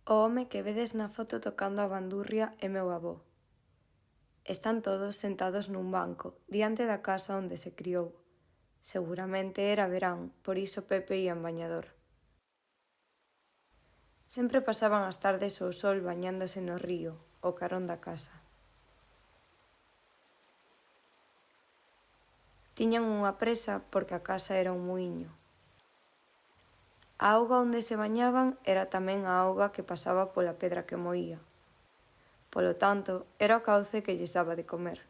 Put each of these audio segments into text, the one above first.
O home que vedes na foto tocando a bandurria é meu avó. Están todos sentados nun banco, diante da casa onde se criou. Seguramente era verán, por iso Pepe ía en bañador. Sempre pasaban as tardes ao sol bañándose no río, ao carón da casa. Tiñan unha presa porque a casa era un muíño. A auga onde se bañaban era tamén a auga que pasaba pola pedra que moía. Polo tanto, era o cauce que lles daba de comer.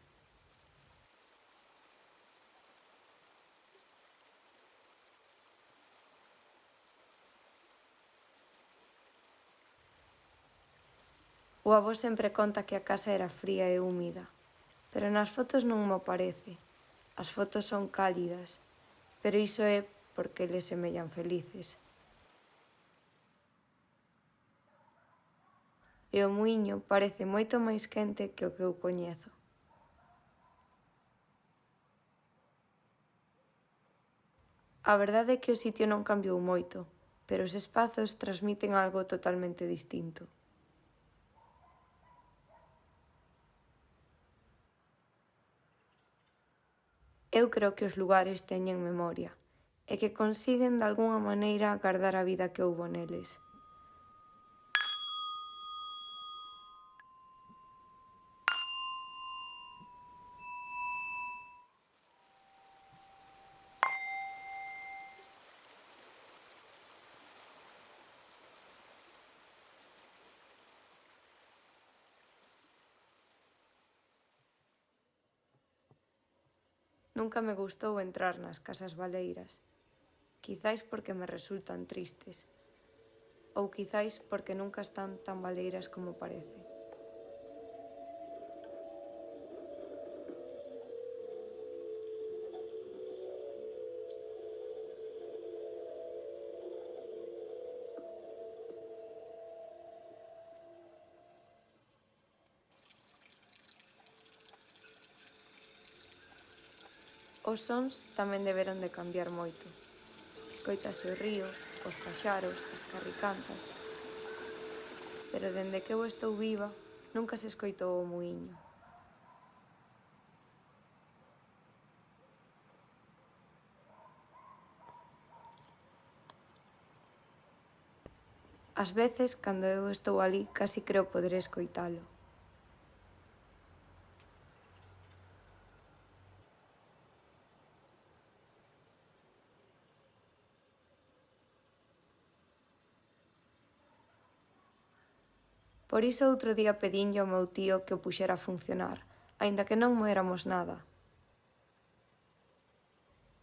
O avó sempre conta que a casa era fría e húmida, pero nas fotos non mo parece. As fotos son cálidas, pero iso é porque les semellan felices. E o muíño parece moito máis quente que o que eu coñezo. A verdade é que o sitio non cambiou moito, pero os espazos transmiten algo totalmente distinto. Eu creo que os lugares teñen memoria e que consiguen de algunha maneira gardar a vida que houbo neles. Nunca me gustou entrar nas casas baleiras, quizais porque me resultan tristes, ou quizais porque nunca están tan baleiras como parece. Os sons tamén deberon de cambiar moito. Escoítase o río, os paxaros, as carricantas. Pero dende que eu estou viva, nunca se escoitou o muíño. Ás veces, cando eu estou alí, casi creo poder escoitalo. Por iso outro día pedinlle ao meu tío que o puxera a funcionar, aínda que non moeramos nada.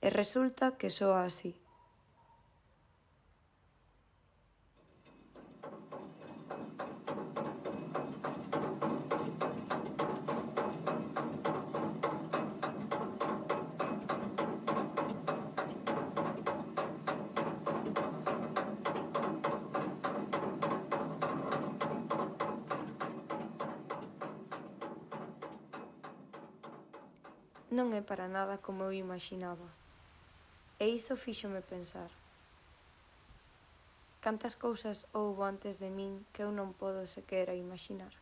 E resulta que soa así. Non é para nada como eu imaxinaba. E iso fíxome pensar. Cantas cousas houbo antes de min que eu non podo sequera imaxinar.